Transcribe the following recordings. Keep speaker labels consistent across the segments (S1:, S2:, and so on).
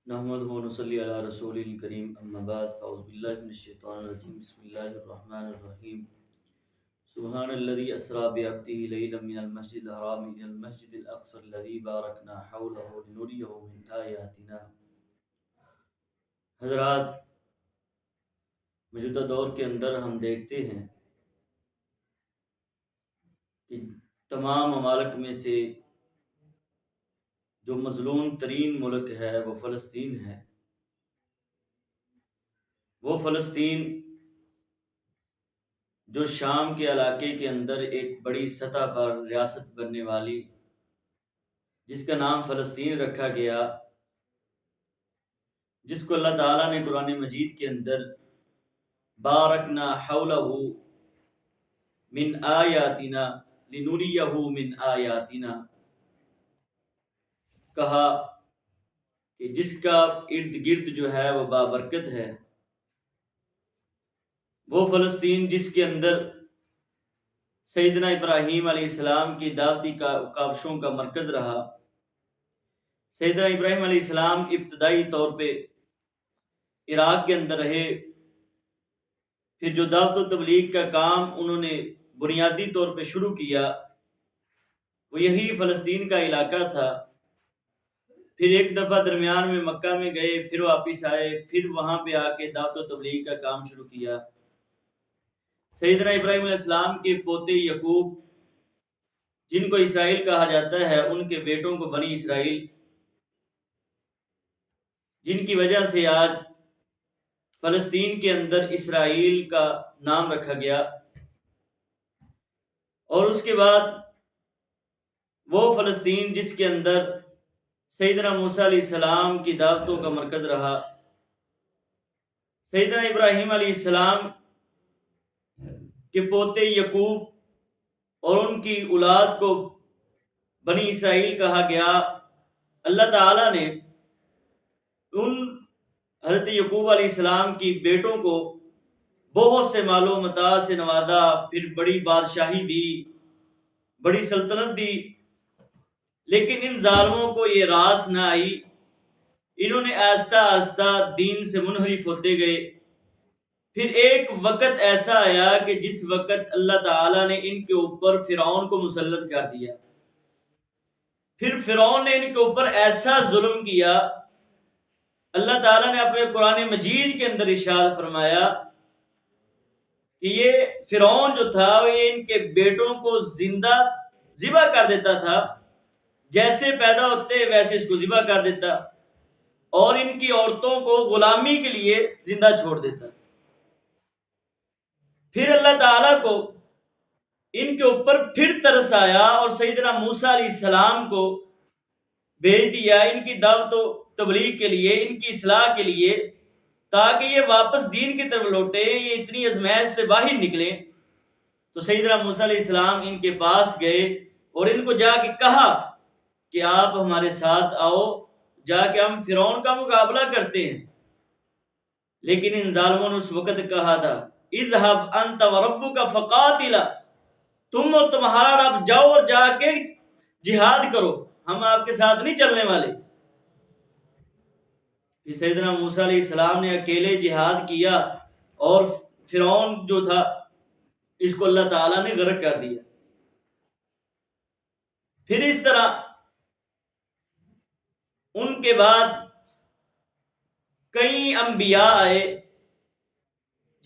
S1: نحمدہ و نصلی علی رسول الکریم اما بعد فاعوذ باللہ من الشیطان الرجیم بسم اللہ الرحمن الرحیم سبحان الذی اسری بعبدہ لیلا من المسجد الحرام الی المسجد الاقصی الذی بارکنا حولہ لنریہ من آیاتنا۔ حضرات، موجودہ دور کے اندر ہم دیکھتے ہیں کہ تمام ممالک میں سے جو مظلوم ترین ملک ہے وہ فلسطین ہے۔ وہ فلسطین جو شام کے علاقے کے اندر ایک بڑی سطح پر ریاست بننے والی، جس کا نام فلسطین رکھا گیا، جس کو اللہ تعالیٰ نے قرآن مجید کے اندر بارکنا حولہ من آیاتنا لنریہ من آیاتنا کہا کہ جس کا ارد گرد جو ہے وہ بابرکت ہے، وہ فلسطین جس کے اندر سیدنا ابراہیم علیہ السلام کی دعوتی کاوشوں کا مرکز رہا۔ سیدنا ابراہیم علیہ السلام ابتدائی طور پہ عراق کے اندر رہے، پھر جو دعوت و تبلیغ کا کام انہوں نے بنیادی طور پہ شروع کیا وہ یہی فلسطین کا علاقہ تھا۔ پھر ایک دفعہ درمیان میں مکہ میں گئے، پھر واپس آئے، پھر وہاں پہ آ کے دعوت و تبلیغ کا کام شروع کیا۔ سیدنا ابراہیم علیہ السلام کے پوتے یعقوب، جن کو اسرائیل کہا جاتا ہے، ان کے بیٹوں کو بنی اسرائیل، جن کی وجہ سے آج فلسطین کے اندر اسرائیل کا نام رکھا گیا۔ اور اس کے بعد وہ فلسطین جس کے اندر سیدنا موسیٰ علیہ السلام کی دعوتوں کا مرکز رہا، سیدنا ابراہیم علیہ السلام کے پوتے یعقوب اور ان کی اولاد کو بنی اسرائیل کہا گیا۔ اللہ تعالیٰ نے ان حضرت یعقوب علیہ السلام کی بیٹوں کو بہت سے مال و متاع سے نوازا، پھر بڑی بادشاہی دی، بڑی سلطنت دی، لیکن ان ظالموں کو یہ راس نہ آئی۔ انہوں نے آہستہ آہستہ دین سے منحرف ہوتے گئے۔ پھر ایک وقت ایسا آیا کہ جس وقت اللہ تعالیٰ نے ان کے اوپر فرعون کو مسلط کر دیا۔ پھر فرعون نے ان کے اوپر ایسا ظلم کیا، اللہ تعالیٰ نے اپنے قرآن مجید کے اندر ارشاد فرمایا کہ یہ فرعون جو تھا وہ یہ ان کے بیٹوں کو زندہ ذبح کر دیتا تھا، جیسے پیدا ہوتے ویسے اس کو ذبح کر دیتا، اور ان کی عورتوں کو غلامی کے لیے زندہ چھوڑ دیتا۔ پھر اللہ تعالیٰ کو ان کے اوپر پھر ترس آیا اور سیدنا موسیٰ علیہ السلام کو بھیج دیا ان کی دعوت و تبلیغ کے لیے، ان کی اصلاح کے لیے، تاکہ یہ واپس دین کی طرف لوٹے، یہ اتنی ازمائش سے باہر نکلیں۔ تو سیدنا موسیٰ علیہ السلام ان کے پاس گئے اور ان کو جا کے کہا کہ آپ ہمارے ساتھ آؤ، جا کے ہم فرعون کا مقابلہ کرتے ہیں۔ لیکن ان ظالموں نے اس وقت کہا تھا اذهب انت وربك فقاتلا، تم اور تمہارا رب جاؤ اور جا کے جہاد کرو، ہم آپ کے ساتھ نہیں چلنے والے۔ پھر سیدنا موسیٰ علیہ السلام نے اکیلے جہاد کیا اور فرعون جو تھا اس کو اللہ تعالیٰ نے غرق کر دیا۔ پھر اس طرح ان کے بعد کئی انبیاء آئے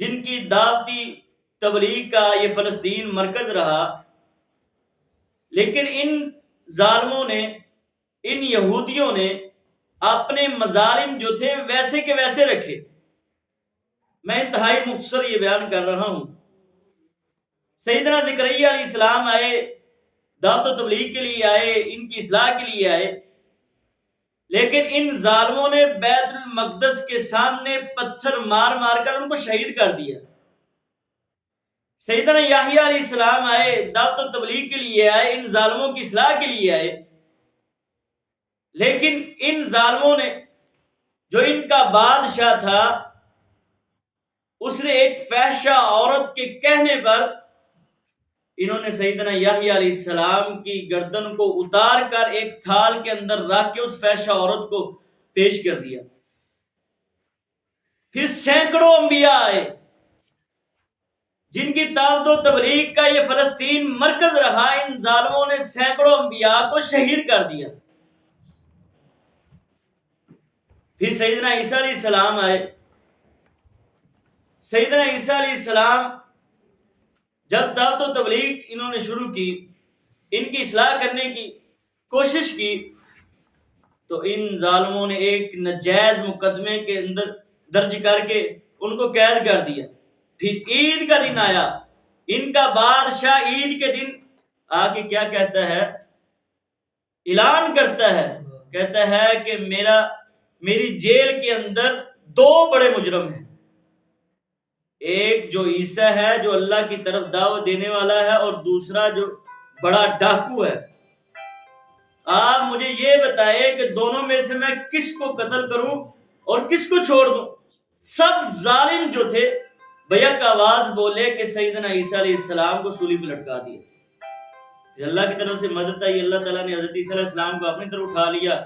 S1: جن کی دعوتی تبلیغ کا یہ فلسطین مرکز رہا، لیکن ان ظالموں نے، ان یہودیوں نے اپنے مظالم جو تھے ویسے کے ویسے رکھے۔ میں انتہائی مختصر یہ بیان کر رہا ہوں۔ سیدنا زکریا علیہ السلام آئے، دعوت و تبلیغ کے لیے آئے، ان کی اصلاح کے لیے آئے، لیکن ان ظالموں نے بیت المقدس کے سامنے پتھر مار مار کر ان کو شہید کر دیا۔ سیدنا یحییٰ علیہ السلام آئے، دعوت و تبلیغ کے لیے آئے، ان ظالموں کی اصلاح کے لیے آئے، لیکن ان ظالموں نے، جو ان کا بادشاہ تھا، اس نے ایک فحشہ عورت کے کہنے پر انہوں نے سیدنا یحییٰ علیہ السلام کی گردن کو اتار کر ایک تھال کے اندر رکھ کے اس فحشہ عورت کو پیش کر دیا۔ پھر سینکڑوں انبیاء آئے جن کی دعوت و تبلیغ کا یہ فلسطین مرکز رہا۔ ان ظالموں نے سینکڑوں انبیاء کو شہید کر دیا۔ پھر سیدنا عیسیٰ علیہ السلام آئے۔ سیدنا عیسیٰ علیہ السلام جب دعوت و تبلیغ انہوں نے شروع کی، ان کی اصلاح کرنے کی کوشش کی، تو ان ظالموں نے ایک ناجائز مقدمے کے اندر درج کر کے ان کو قید کر دیا۔ پھر عید کا دن آیا، ان کا بادشاہ عید کے دن آ کے کیا کہتا ہے؟ اعلان کرتا ہے، کہتا ہے کہ میری جیل کے اندر دو بڑے مجرم ہیں، ایک جو عیسیٰ ہے جو اللہ کی طرف دعوت دینے والا ہے، اور دوسرا جو بڑا ڈاکو ہے۔ آپ مجھے یہ بتائیں کہ دونوں میں سے میں کس کو قتل کروں اور کس کو چھوڑ دوں؟ سب ظالم جو تھے بیک آواز بولے کہ سیدنا عیسیٰ علیہ السلام کو سولی پہ لٹکا دیا۔ پھر اللہ کی طرف سے مدد آئی، اللہ تعالیٰ نے حضرت عیسیٰ علیہ السلام کو اپنی طرف اٹھا لیا۔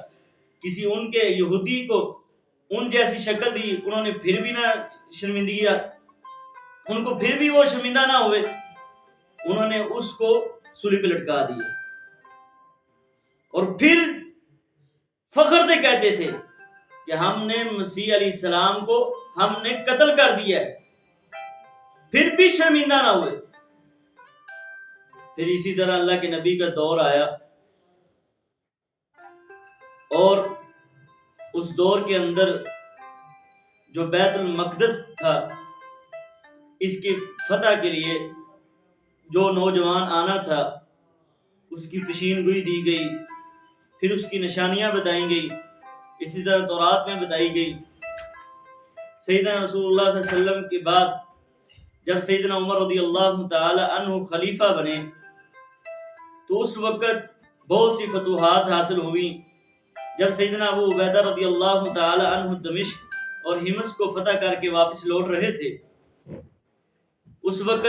S1: کسی ان کے یہودی کو ان جیسی شکل دی، انہوں نے پھر بھی نہ شرمندگی، ان کو پھر بھی وہ شرمندہ نہ ہوئے، انہوں نے اس کو سولی پہ لٹکا دیا، اور پھر فخر سے کہتے تھے کہ ہم نے مسیح علیہ السلام کو ہم نے قتل کر دیا ہے، پھر بھی شرمندہ نہ ہوئے۔ پھر اسی طرح اللہ کے نبی کا دور آیا، اور اس دور کے اندر جو بیت المقدس تھا، اس کی فتح کے لیے جو نوجوان آنا تھا اس کی پیشین گوئی دی گئی، پھر اس کی نشانیاں بتائی گئی، اسی طرح تورات میں بتائی گئی۔ سیدنا رسول اللہ صلی اللہ علیہ وسلم کے بعد جب سیدنا عمر رضی اللہ تعالی عنہ خلیفہ بنے تو اس وقت بہت سی فتوحات حاصل ہوئیں۔ جب سیدنا ابو عبیدہ رضی اللہ تعالی عنہ دمشق اور حمص کو فتح کر کے واپس لوٹ رہے تھے، اس وقت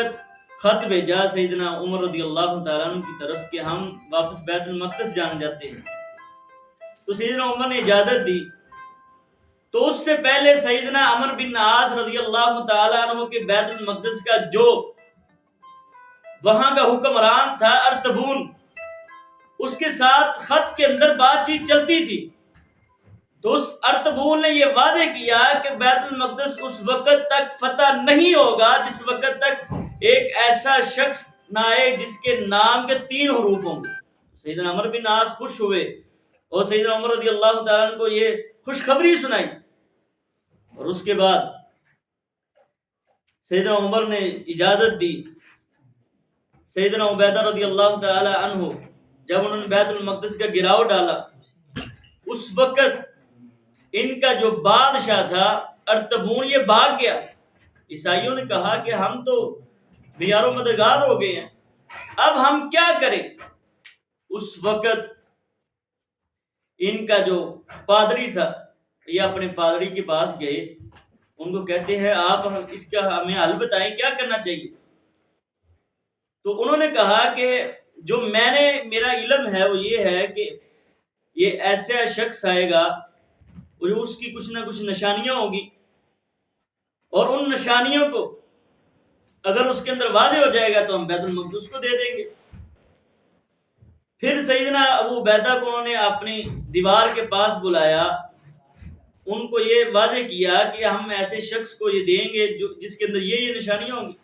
S1: خط بھیجا سیدنا عمر رضی اللہ تعالیٰ عنہ کی طرف کہ ہم واپس بیت المقدس جانے جاتے ہیں۔ تو سیدنا عمر نے اجازت دی، تو اس سے پہلے سیدنا عمرو بن عاص رضی اللہ تعالیٰ عنہ کے بیت المقدس کا جو وہاں کا حکمران تھا ارطبون، اس کے ساتھ خط کے اندر بات چیت چلتی تھی۔ تو اس ارطبون نے یہ واضح کیا کہ بیت المقدس اس وقت تک فتح نہیں ہوگا جس وقت تک ایک ایسا شخص نہ آئے جس کے نام کے 3 حروف ہوں گے۔ سیدنا عمرو بن عاص خوش ہوئے اور سیدنا عمر رضی اللہ تعالیٰ عنہ کو یہ خوشخبری سنائی، اور اس کے بعد سیدنا عمر نے اجازت دی۔ سیدنا عبیدہ رضی اللہ تعالی عنہ جب انہوں نے بیت المقدس کا گراؤ ڈالا، اس وقت ان کا جو بادشاہ تھا ارطبون یہ بھاگ گیا۔ عیسائیوں نے کہا کہ ہم تو بیار و مددگار ہو گئے ہیں، اب ہم کیا کریں؟ اس وقت ان کا جو پادری تھا یہ اپنے پادری کے پاس گئے، ان کو کہتے ہیں آپ اس کا ہمیں حل بتائیں، کیا کرنا چاہیے؟ تو انہوں نے کہا کہ جو میرا علم ہے وہ یہ ہے کہ یہ ایسا شخص آئے گا اور اس کی کچھ نہ کچھ نشانیاں ہوگی، اور ان نشانیوں کو اگر اس کے اندر واضح ہو جائے گا تو ہم بیت المقدس کو دے دیں گے۔ پھر سیدنا ابو عبیدہ کو انہوں نے اپنی دیوار کے پاس بلایا، ان کو یہ واضح کیا کہ ہم ایسے شخص کو یہ دیں گے جس کے اندر یہ نشانیاں ہوں گی۔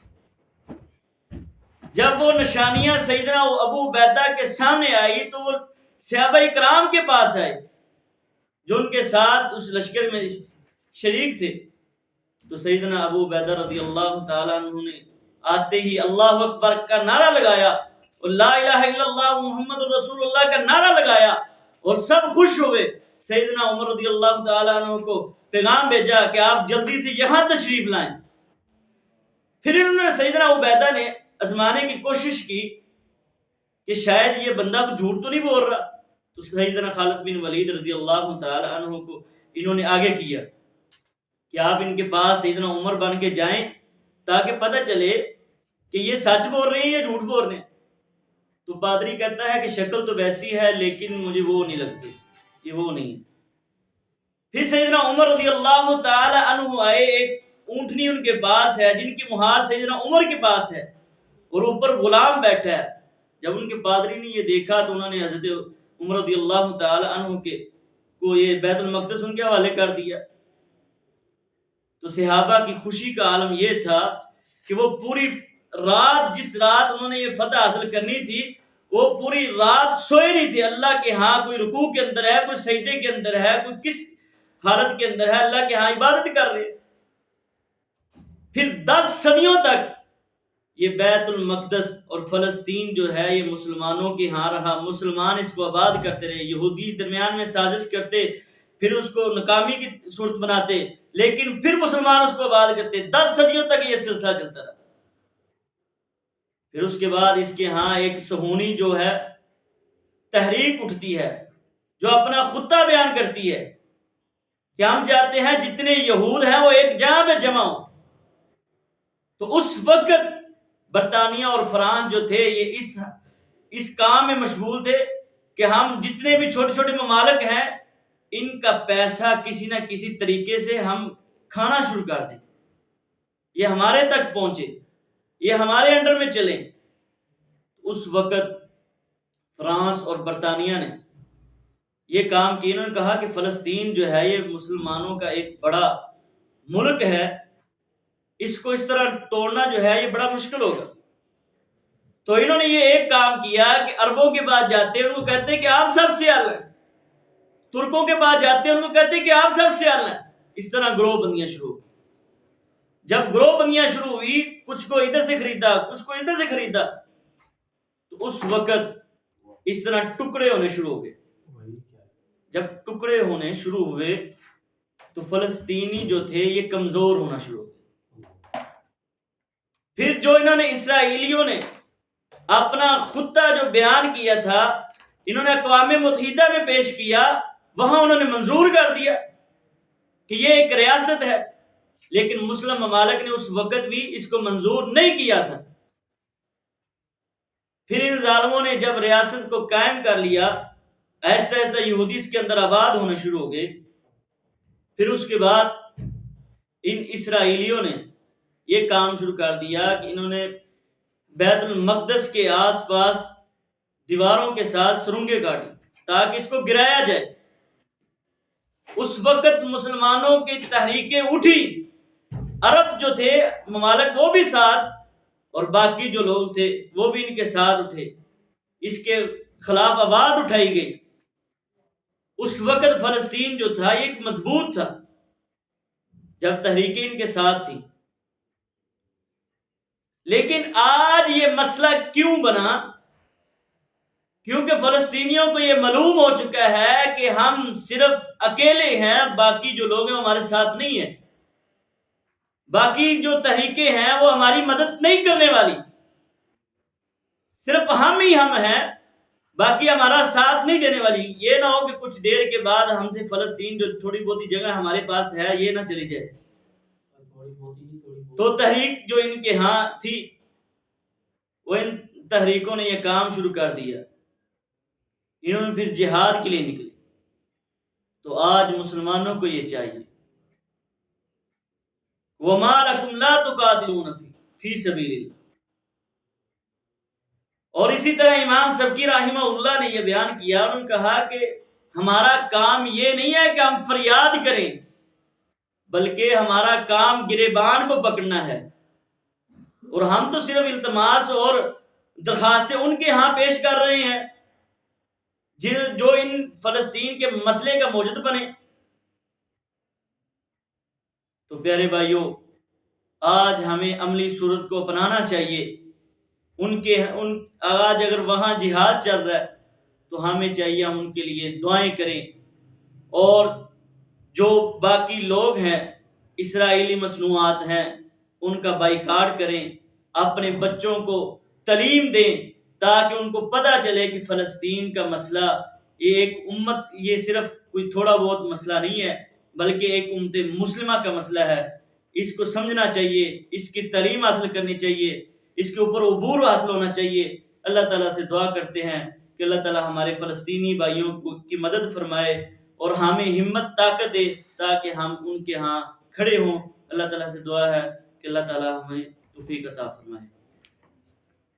S1: جب وہ نشانیاں سیدنا ابو عبیدہ کے سامنے آئی تو وہ صحابہ کرام کے پاس آئے جو ان کے ساتھ اس لشکر میں شریک تھے۔ تو سیدنا ابو عبیدہ رضی اللہ تعالیٰ عنہ نے آتے ہی اللہ اکبر کا نعرہ لگایا اور لا الہ الا اللہ محمد رسول اللہ کا نعرہ لگایا، اور سب خوش ہوئے۔ سیدنا عمر رضی اللہ تعالیٰ عنہ کو پیغام بھیجا کہ آپ جلدی سے یہاں تشریف لائیں۔ پھر انہوں نے سیدنا عبیدہ نے آزمانے کی کوشش کی کہ شاید یہ بندہ کو جھوٹ تو نہیں بول رہا، تو سیدنا خالد بن ولید رضی اللہ تعالی عنہ کو انہوں نے آگے کیا کہ آپ ان کے پاس سیدنا عمر بن کے جائیں تاکہ پتہ چلے کہ یہ سچ بول رہے ہیں یا جھوٹ بول رہے ہیں۔ تو پادری کہتا ہے کہ شکل تو ویسی ہے لیکن مجھے وہ نہیں لگتی، یہ وہ نہیں ہے۔ پھر سیدنا عمر رضی اللہ تعالی عنہ آئے، ایک اونٹنی ان کے پاس ہے جن کی مہار سیدنا عمر کے پاس ہے اور اوپر غلام بیٹھا ہے۔ جب ان کے پادری نے یہ دیکھا تو انہوں نے حضرت عمر رضی اللہ تعالی عنہ کے کو یہ بیت المقدس ان کے حوالے کر دیا۔ تو صحابہ کی خوشی کا عالم یہ تھا کہ وہ پوری رات، جس رات انہوں نے یہ فتح حاصل کرنی تھی، وہ پوری رات سوئے نہیں تھے۔ اللہ کے ہاں کوئی رکوع کے اندر ہے، کوئی سجدے کے اندر ہے، کوئی کس حالت کے اندر ہے، اللہ کے ہاں عبادت کر رہے۔ پھر 10 صدیوں تک یہ بیت المقدس اور فلسطین جو ہے یہ مسلمانوں کے ہاں رہا۔ مسلمان اس کو آباد کرتے رہے، یہودی درمیان میں سازش کرتے، پھر اس کو ناکامی کی صورت بناتے، لیکن پھر مسلمان اس کو آباد کرتے۔ 10 صدیوں تک یہ سلسلہ چلتا رہا۔ پھر اس کے بعد اس کے ہاں ایک صہیونی جو ہے تحریک اٹھتی ہے، جو اپنا خطہ بیان کرتی ہے کہ ہم چاہتے ہیں جتنے یہود ہیں وہ ایک جگہ میں جمع ہوں۔ تو اس وقت برطانیہ اور فرانس جو تھے یہ اس کام میں مشغول تھے کہ ہم جتنے بھی چھوٹے چھوٹے ممالک ہیں ان کا پیسہ کسی نہ کسی طریقے سے ہم کھانا شروع کر دیں، یہ ہمارے تک پہنچے، یہ ہمارے انڈر میں چلیں۔ اس وقت فرانس اور برطانیہ نے یہ کام کیا، انہوں نے کہا کہ فلسطین جو ہے یہ مسلمانوں کا ایک بڑا ملک ہے، اس کو اس طرح توڑنا جو ہے یہ بڑا مشکل ہوگا۔ تو انہوں نے یہ ایک کام کیا کہ عربوں کے پاس جاتے ہیں، ان کو کہتے ہیں کہ آپ سب سے اعلیٰ ہیں، ترکوں کے پاس جاتے ہیں، ان کو کہتے ہیں کہ آپ سب سے اعلیٰ ہیں۔ اس طرح گروہ بندیاں شروع ہوئی۔ جب گروہ بندیاں شروع ہوئی، کچھ کو ادھر سے خریدا، کچھ کو ادھر سے خریدا، تو اس وقت اس طرح ٹکڑے ہونے شروع ہو گئے۔ جب ٹکڑے ہونے شروع ہوئے تو فلسطینی جو تھے یہ کمزور ہونا شروع ہوئے۔ پھر جو انہوں نے اسرائیلیوں نے اپنا خطہ جو بیان کیا تھا، انہوں نے اقوام متحدہ میں پیش کیا، وہاں انہوں نے منظور کر دیا کہ یہ ایک ریاست ہے، لیکن مسلم ممالک نے اس وقت بھی اس کو منظور نہیں کیا تھا۔ پھر ان ظالموں نے جب ریاست کو قائم کر لیا، ایسا ایسا یہودی اس کے اندر آباد ہونے شروع ہو گئے۔ پھر اس کے بعد ان اسرائیلیوں نے یہ کام شروع کر دیا کہ انہوں نے بیت المقدس کے آس پاس دیواروں کے ساتھ سرنگیں کاٹی تاکہ اس کو گرایا جائے۔ اس وقت مسلمانوں کی تحریکیں اٹھی، عرب جو تھے ممالک وہ بھی ساتھ، اور باقی جو لوگ تھے وہ بھی ان کے ساتھ اٹھے، اس کے خلاف آواز اٹھائی گئی۔ اس وقت فلسطین جو تھا یہ ایک مضبوط تھا جب تحریکیں ان کے ساتھ تھیں۔ لیکن آج یہ مسئلہ کیوں بنا؟ کیونکہ فلسطینیوں کو یہ معلوم ہو چکا ہے کہ ہم صرف اکیلے ہیں، باقی جو لوگ ہیں ہمارے ساتھ نہیں ہیں، باقی جو تحریکیں ہیں وہ ہماری مدد نہیں کرنے والی، صرف ہم ہی ہم ہیں، باقی ہمارا ساتھ نہیں دینے والی۔ یہ نہ ہو کہ کچھ دیر کے بعد ہم سے فلسطین جو تھوڑی بہت جگہ ہمارے پاس ہے یہ نہ چلی جائے۔ تو تحریک جو ان کے ہاں تھی، وہ ان تحریکوں نے یہ کام شروع کر دیا، انہوں نے پھر جہاد کے لیے نکلے۔ تو آج مسلمانوں کو یہ چاہیے، وَمَا لَكُمْ لَا تُقَاتِلُونَ فِي سَبِيلِ اللَّهِ۔ اور اسی طرح امام سبکی رحمہ اللہ نے یہ بیان کیا، انہوں نے کہا کہ ہمارا کام یہ نہیں ہے کہ ہم فریاد کریں، بلکہ ہمارا کام گریبان کو پکڑنا ہے، اور ہم تو صرف التماس اور درخواستیں ان کے ہاں پیش کر رہے ہیں جو ان فلسطین کے مسئلے کا موجد بنے۔ تو پیارے بھائیوں، آج ہمیں عملی صورت کو اپنانا چاہیے۔ آج اگر وہاں جہاد چل رہا ہے تو ہمیں چاہیے ہم ان کے لیے دعائیں کریں، اور جو باقی لوگ ہیں اسرائیلی مصنوعات ہیں ان کا بائیکاٹ کریں، اپنے بچوں کو تعلیم دیں تاکہ ان کو پتہ چلے کہ فلسطین کا مسئلہ یہ ایک امت، یہ صرف کوئی تھوڑا بہت مسئلہ نہیں ہے، بلکہ ایک امت مسلمہ کا مسئلہ ہے۔ اس کو سمجھنا چاہیے، اس کی تعلیم حاصل کرنی چاہیے، اس کے اوپر عبور حاصل ہونا چاہیے۔ اللہ تعالیٰ سے دعا کرتے ہیں کہ اللہ تعالیٰ ہمارے فلسطینی بھائیوں کی مدد فرمائے اور ہمیں ہمت طاقت دے تاکہ ہم ان کے ہاں کھڑے ہوں۔ اللہ تعالیٰ سے دعا ہے کہ اللہ تعالیٰ ہمیں توفیق عطا فرمائے۔